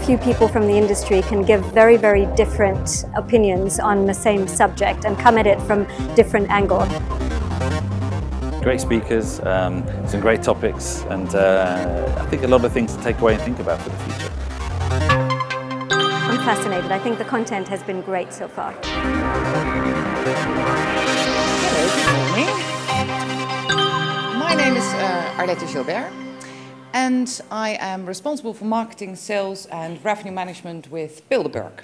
few people from the industry can give very, very different opinions on the same subject and come at it from different angles. Great speakers, some great topics, and I think a lot of things to take away and think about for the future. I'm fascinated. I think the content has been great so far. Hello, good morning. My name is Arlette Gilbert, and I am responsible for marketing, sales and revenue management with Bilderberg.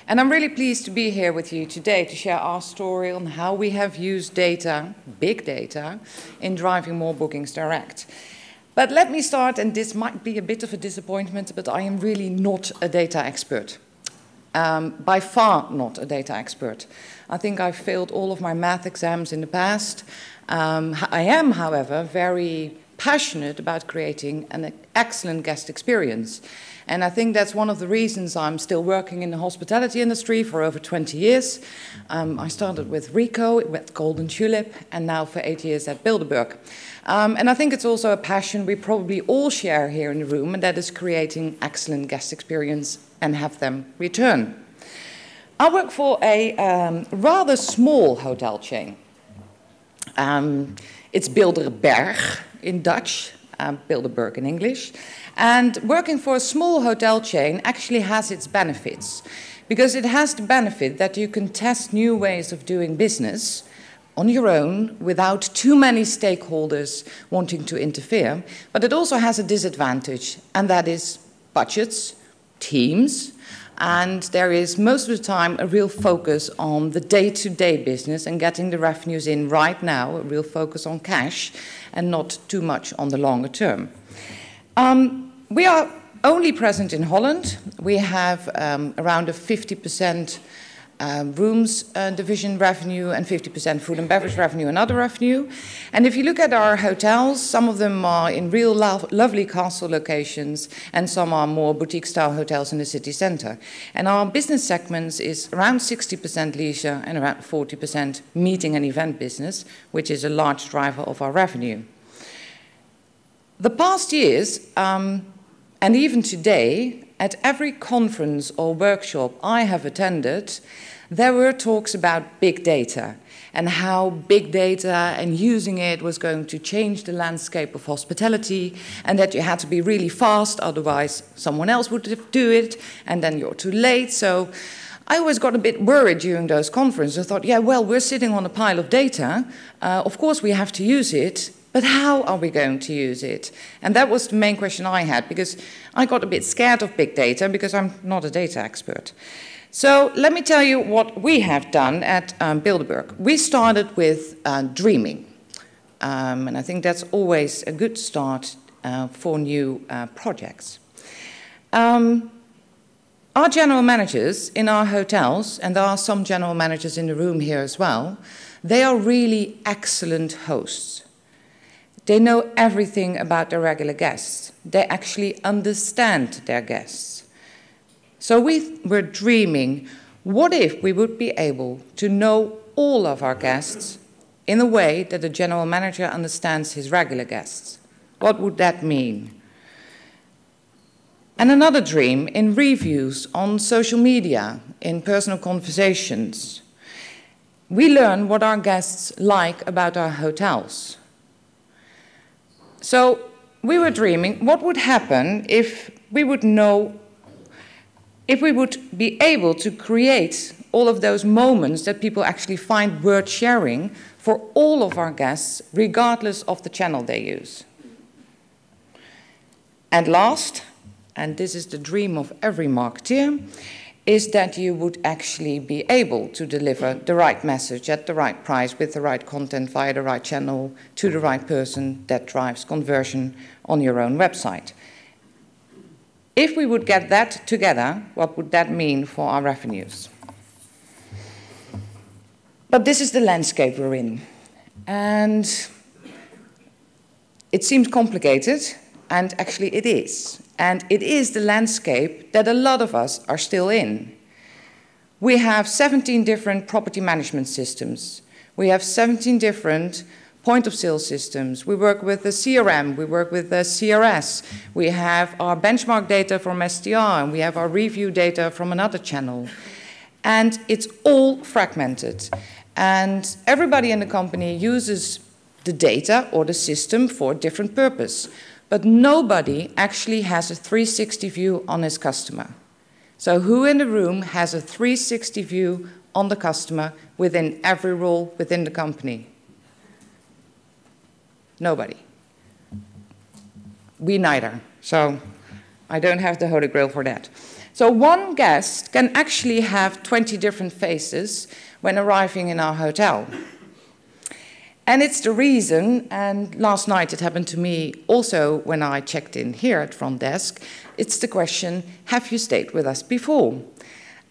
And I'm really pleased to be here with you today to share our story on how we have used data, big data, in driving more bookings direct. But let me start, and this might be a bit of a disappointment, but I am really not a data expert. By far not a data expert. I think I've failed all of my math exams in the past. I am, however, very passionate about creating an excellent guest experience. And I think that's one of the reasons I'm still working in the hospitality industry for over 20 years. I started with Rico, with Golden Tulip, and now for 8 years at Bilderberg. And I think it's also a passion we probably all share here in the room, and that is creating excellent guest experience and have them return. I work for a rather small hotel chain. It's Bilderberg in Dutch, Bilderberg in English. And working for a small hotel chain actually has its benefits, because it has the benefit that you can test new ways of doing business on your own without too many stakeholders wanting to interfere. But it also has a disadvantage, and that is budgets, teams, and there is most of the time a real focus on the day-to-day business and getting the revenues in right now, a real focus on cash and not too much on the longer term. We are only present in Holland. We have around a 50% rooms division revenue and 50% food and beverage revenue and other revenue. And if you look at our hotels, some of them are in real lovely castle locations and some are more boutique-style hotels in the city centre. And our business segments is around 60% leisure and around 40% meeting and event business, which is a large driver of our revenue. The past years, and even today, at every conference or workshop I have attended, there were talks about big data and how big data and using it was going to change the landscape of hospitality, and that you had to be really fast, otherwise someone else would do it, and then you're too late. So I always got a bit worried during those conferences. I thought, yeah, well, we're sitting on a pile of data. Of course we have to use it. But how are we going to use it? And that was the main question I had, because I got a bit scared of big data because I'm not a data expert. So let me tell you what we have done at Bilderberg. We started with dreaming. And I think that's always a good start for new projects. Our general managers in our hotels, and there are some general managers in the room here as well, they are really excellent hosts. They know everything about their regular guests. They actually understand their guests. So we were dreaming, what if we would be able to know all of our guests in a way that the general manager understands his regular guests? What would that mean? And another dream in reviews on social media, in personal conversations. We learn what our guests like about our hotels. So we were dreaming, what would happen if we would know, if we would be able to create all of those moments that people actually find worth sharing for all of our guests, regardless of the channel they use. And last, and this is the dream of every marketeer, is that you would actually be able to deliver the right message at the right price with the right content via the right channel to the right person that drives conversion on your own website. If we would get that together, what would that mean for our revenues? But this is the landscape we're in. And it seems complicated, and actually it is. And it is the landscape that a lot of us are still in. We have 17 different property management systems. We have 17 different point of sale systems. We work with the CRM, we work with the CRS. We have our benchmark data from STR, and we have our review data from another channel. And it's all fragmented. And everybody in the company uses the data or the system for a different purpose. But nobody actually has a 360 view on his customer. So who in the room has a 360 view on the customer within every role within the company? Nobody. We neither. So I don't have the Holy Grail for that. So one guest can actually have 20 different faces when arriving in our hotel. And it's the reason, and last night it happened to me also when I checked in here at front desk, it's the question, have you stayed with us before?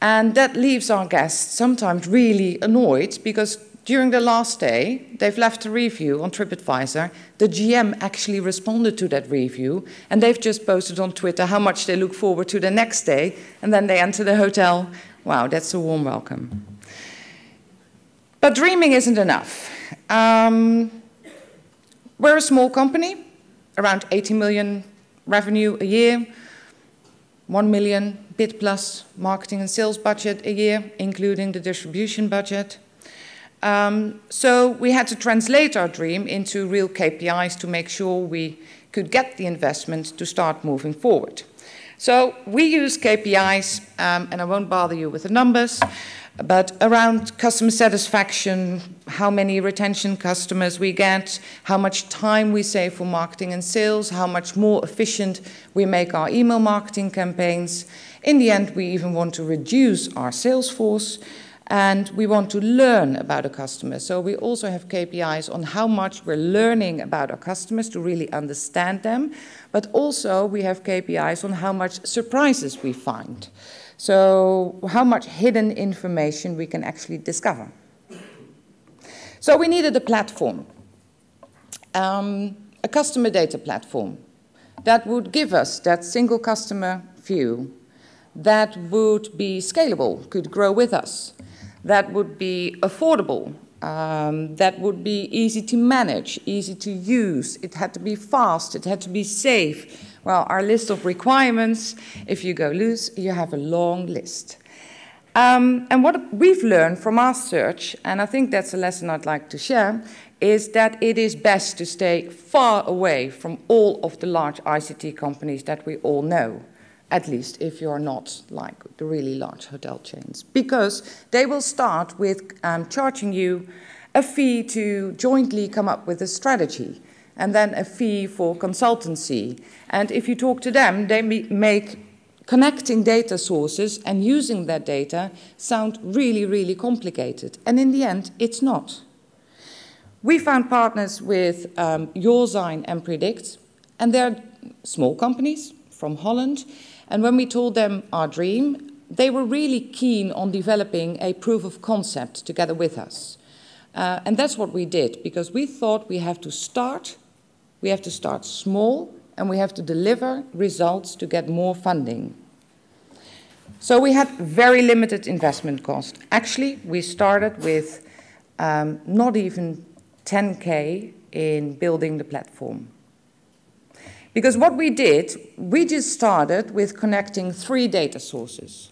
And that leaves our guests sometimes really annoyed because during the last day, they've left a review on TripAdvisor. The GM actually responded to that review, and they've just posted on Twitter how much they look forward to the next day, and then they enter the hotel. Wow, that's a warm welcome. But dreaming isn't enough. We're a small company, around 80 million revenue a year, 1 million bid plus marketing and sales budget a year, including the distribution budget. So we had to translate our dream into real KPIs to make sure we could get the investment to start moving forward. So we use KPIs, and I won't bother you with the numbers, but around customer satisfaction, how many retention customers we get, how much time we save for marketing and sales, how much more efficient we make our email marketing campaigns. In the end, we even want to reduce our sales force, and we want to learn about a customer. So we also have KPIs on how much we're learning about our customers to really understand them, but also we have KPIs on how much surprises we find. So how much hidden information we can actually discover. So we needed a platform, a customer data platform that would give us that single customer view, that would be scalable, could grow with us, that would be affordable, that would be easy to manage, easy to use. It had to be fast, it had to be safe. Well, our list of requirements, if you go loose, you have a long list. And what we've learned from our search, and I think that's a lesson I'd like to share, is that it is best to stay far away from all of the large ICT companies that we all know, at least if you're not like the really large hotel chains, because they will start with charging you a fee to jointly come up with a strategy, and then a fee for consultancy. And if you talk to them, they make connecting data sources and using that data sound really, really complicated. And in the end, it's not. We found partners with Yoursign and Predict, and they're small companies from Holland. And when we told them our dream, they were really keen on developing a proof of concept together with us. And that's what we did, because we thought we have to start small, and we have to deliver results to get more funding. So we had very limited investment cost. Actually, we started with not even 10K in building the platform. Because what we did, we just started with connecting 3 data sources.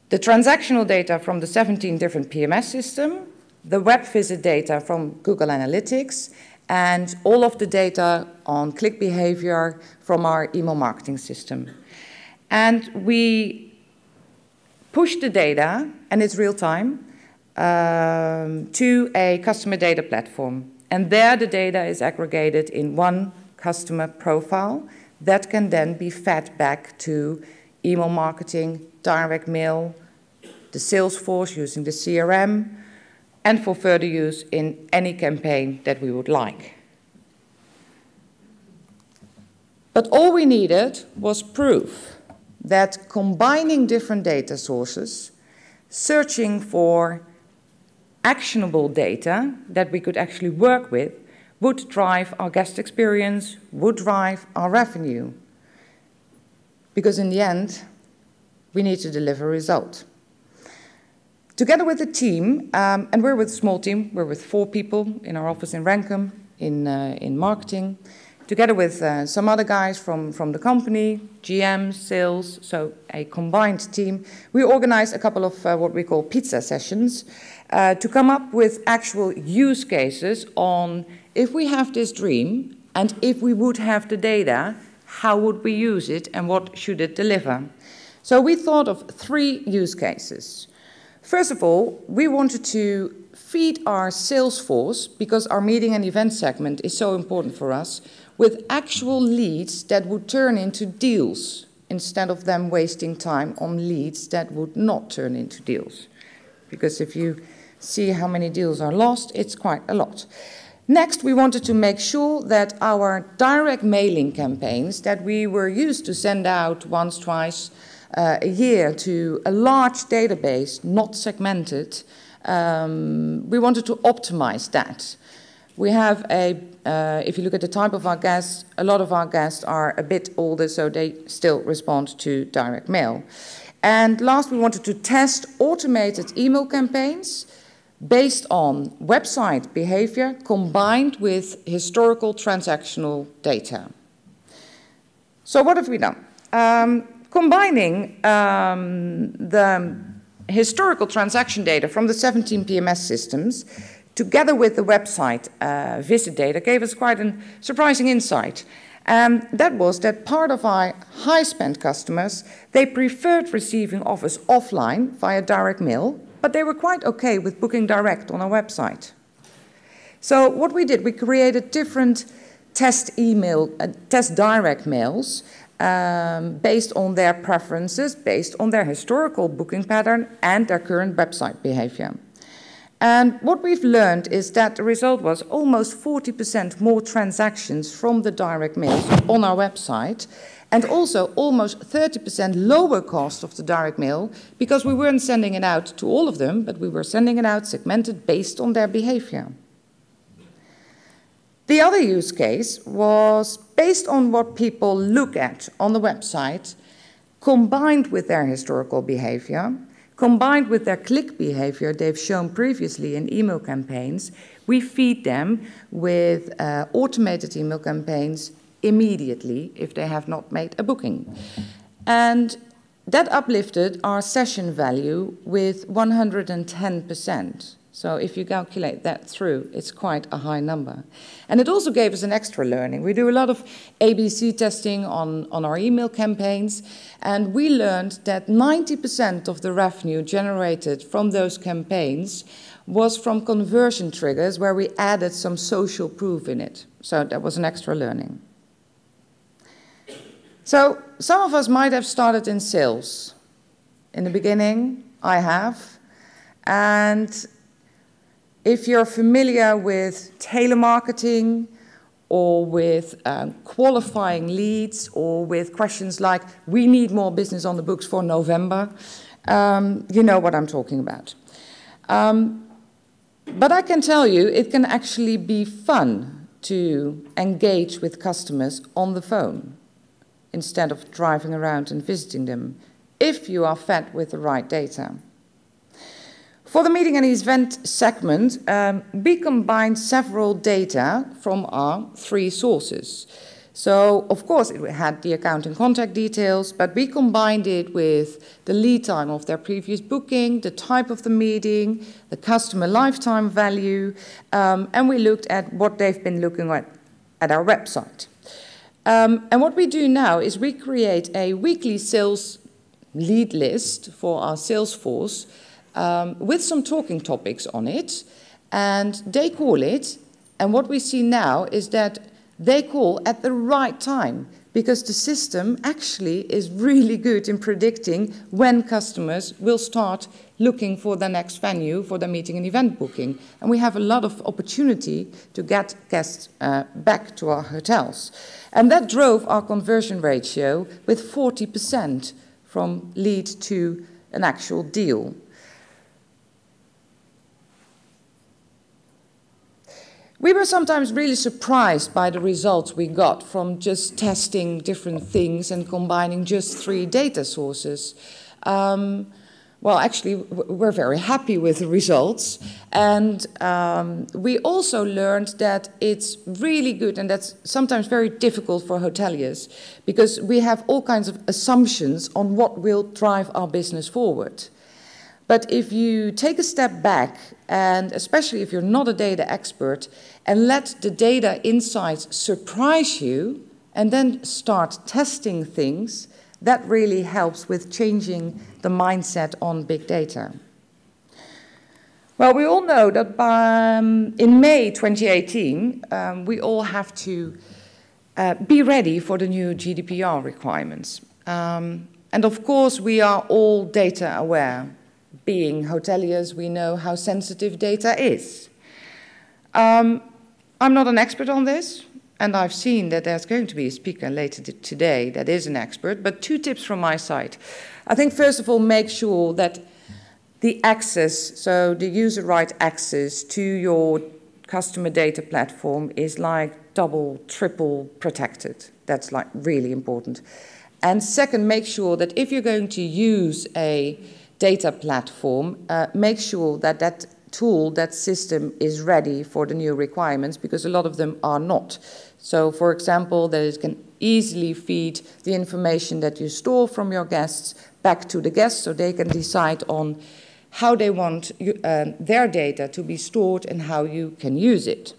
The transactional data from the 17 different PMS systems, the web visit data from Google Analytics, and all of the data on click behavior from our email marketing system. And we push the data, and it's real time, to a customer data platform. And there the data is aggregated in one customer profile that can then be fed back to email marketing, direct mail, the sales force using the CRM, and for further use in any campaign that we would like. But all we needed was proof that combining different data sources, searching for actionable data that we could actually work with, would drive our guest experience, would drive our revenue. Because in the end, we need to deliver a result. Together with the team, and we're with a small team, we're with 4 people in our office in Rankum, in marketing, together with some other guys from the company, GM, sales, so a combined team, we organized a couple of what we call pizza sessions to come up with actual use cases on if we have this dream and if we would have the data, how would we use it and what should it deliver? So we thought of 3 use cases. First of all, we wanted to feed our sales force, because our meeting and event segment is so important for us, with actual leads that would turn into deals, instead of them wasting time on leads that would not turn into deals. Because if you see how many deals are lost, it's quite a lot. Next, we wanted to make sure that our direct mailing campaigns that we were used to send out once, twice a year to a large database, not segmented, we wanted to optimize that. We have if you look at the type of our guests, a lot of our guests are a bit older, so they still respond to direct mail. And last, we wanted to test automated email campaigns based on website behavior combined with historical transactional data. So what have we done? Combining the historical transaction data from the 17 PMS systems together with the website visit data gave us quite a surprising insight. And that was that part of our high-spend customers, they preferred receiving offers offline via direct mail, but they were quite okay with booking direct on our website. So what we did, we created different test direct mails based on their preferences, based on their historical booking pattern and their current website behavior. And what we've learned is that the result was almost 40% more transactions from the direct mails on our website, and also almost 30% lower cost of the direct mail, because we weren't sending it out to all of them, but we were sending it out segmented based on their behavior. The other use case was based on what people look at on the website, combined with their historical behavior, combined with their click behavior they've shown previously in email campaigns, we feed them with automated email campaigns immediately if they have not made a booking. And that uplifted our session value with 110%. So if you calculate that through, it's quite a high number. And it also gave us an extra learning. We do a lot of ABC testing on our email campaigns, and we learned that 90% of the revenue generated from those campaigns was from conversion triggers where we added some social proof in it. So that was an extra learning. So some of us might have started in sales. In the beginning, I have. And if you're familiar with telemarketing or with qualifying leads or with questions like, we need more business on the books for November, you know what I'm talking about. But I can tell you, it can actually be fun to engage with customers on the phone instead of driving around and visiting them, if you are fed with the right data. For the meeting and event segment, we combined several data from our 3 sources. So, of course, it had the account and contact details, but we combined it with the lead time of their previous booking, the type of the meeting, the customer lifetime value, and we looked at what they've been looking at our website. And what we do now is we create a weekly sales lead list for our sales force with some talking topics on it, and they call it, and what we see now is that they call at the right time, because the system actually is really good in predicting when customers will start looking for their next venue for their meeting and event booking. And we have a lot of opportunity to get guests back to our hotels. And that drove our conversion ratio with 40% from lead to an actual deal. We were sometimes really surprised by the results we got from just testing different things and combining just 3 data sources. Well, actually, we're very happy with the results. And we also learned that it's really good, and that's sometimes very difficult for hoteliers, because we have all kinds of assumptions on what will drive our business forward. But if you take a step back, and especially if you're not a data expert, and let the data insights surprise you, and then start testing things, that really helps with changing the mindset on big data. Well, we all know that in May 2018, we all have to be ready for the new GDPR requirements. And of course, we are all data aware. Being hoteliers, we know how sensitive data is. I'm not an expert on this, and I've seen that there's going to be a speaker later today that is an expert, but 2 tips from my side. I think, first of all, make sure that the access, so the user right access to your customer data platform is like double, triple protected. That's like really important. And second, make sure that if you're going to use a data platform, make sure that that tool, that system is ready for the new requirements, because a lot of them are not. So, for example, that it can easily feed the information that you store from your guests back to the guests, so they can decide on how they want their data to be stored and how you can use it.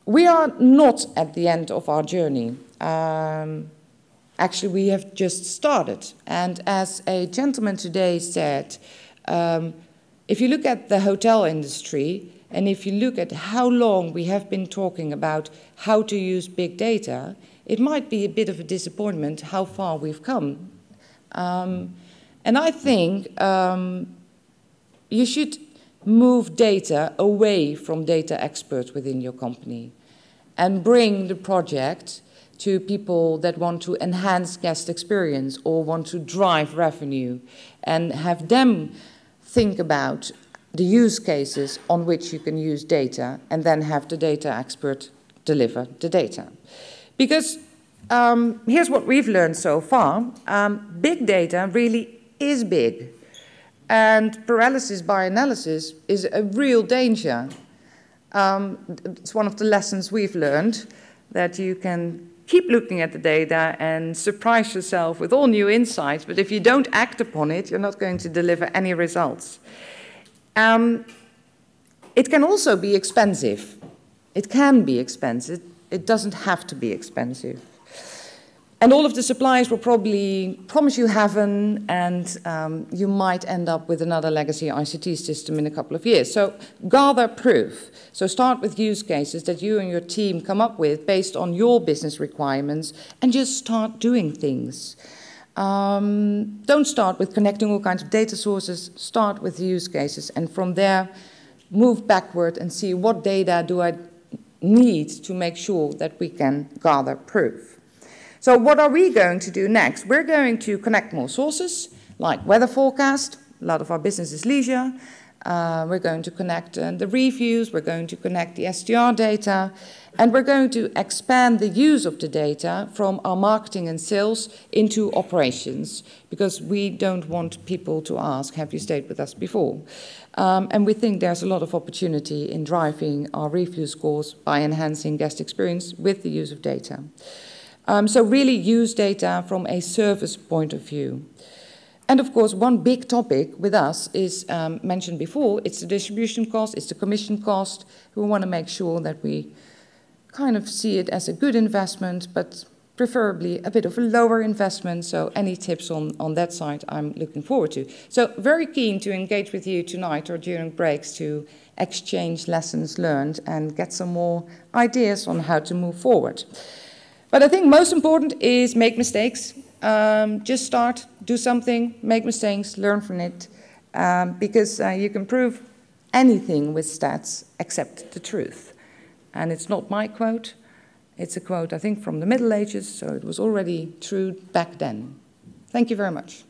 We are not at the end of our journey. Actually, we have just started. And as a gentleman today said, if you look at the hotel industry, and if you look at how long we have been talking about how to use big data, it might be a bit of a disappointment how far we've come. And I think you should move data away from data experts within your company and bring the project to people that want to enhance guest experience or want to drive revenue, and have them think about the use cases on which you can use data, and then have the data expert deliver the data. Because here's what we've learned so far. Big data really is big, and paralysis by analysis is a real danger. It's one of the lessons we've learned, that you can keep looking at the data and surprise yourself with all new insights, but if you don't act upon it, you're not going to deliver any results. It can also be expensive. It can be expensive. It doesn't have to be expensive. And all of the suppliers will probably promise you heaven, and you might end up with another legacy ICT system in a couple of years. So gather proof. So start with use cases that you and your team come up with based on your business requirements, and just start doing things. Don't start with connecting all kinds of data sources. Start with the use cases, and from there move backward and see what data do I need to make sure that we can gather proof. So what are we going to do next? We're going to connect more sources, like weather forecast. A lot of our business is leisure. We're going to connect the reviews. We're going to connect the STR data. And we're going to expand the use of the data from our marketing and sales into operations, because we don't want people to ask, have you stayed with us before? And we think there's a lot of opportunity in driving our review scores by enhancing guest experience with the use of data. So really use data from a service point of view. And of course, one big topic with us is mentioned before. It's the distribution cost, it's the commission cost. We want to make sure that we kind of see it as a good investment, but preferably a bit of a lower investment. So any tips on that side, I'm looking forward to. So very keen to engage with you tonight or during breaks to exchange lessons learned and get some more ideas on how to move forward. But I think most important is make mistakes. Just start, do something, make mistakes, learn from it, because you can prove anything with stats except the truth. And it's not my quote, it's a quote, I think, from the Middle Ages, so it was already true back then. Thank you very much.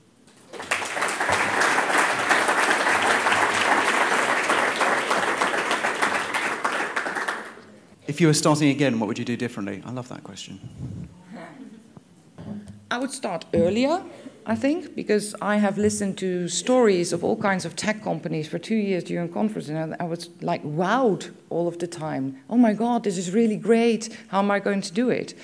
If you were starting again, what would you do differently? I love that question. I would start earlier. I think, because I have listened to stories of all kinds of tech companies for 2 years during conference, and I was like wowed all of the time. Oh my God, this is really great. How am I going to do it?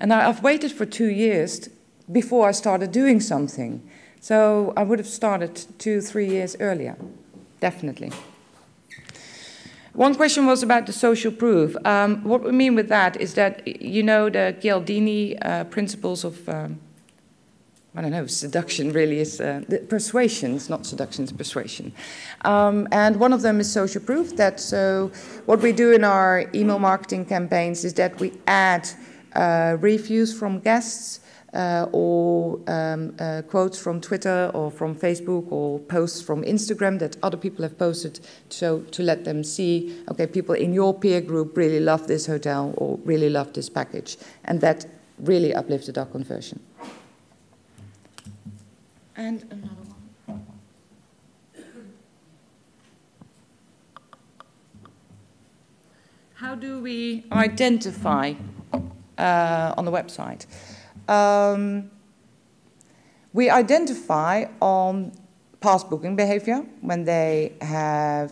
And I've waited for 2 years before I started doing something. So I would have started 2-3 years earlier, definitely. One question was about the social proof. What we mean with that is that, you know, the Cialdini principles of, I don't know, seduction really is, persuasion, it's not seduction, it's persuasion. And one of them is social proof. That so what we do in our email marketing campaigns is that we add reviews from guests, or quotes from Twitter or from Facebook or posts from Instagram that other people have posted, so to let them see, okay, people in your peer group really love this hotel or really love this package, and that really uplifted our conversion. And another one. How do we identify on the website? We identify on past booking behavior when they have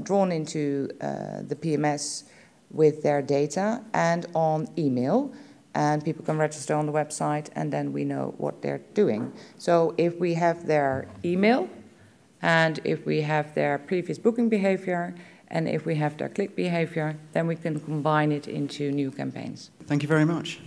drawn into the PMS with their data, and on email, and people can register on the website and then we know what they're doing. So if we have their email, and if we have their previous booking behavior, and if we have their click behavior, then we can combine it into new campaigns. Thank you very much.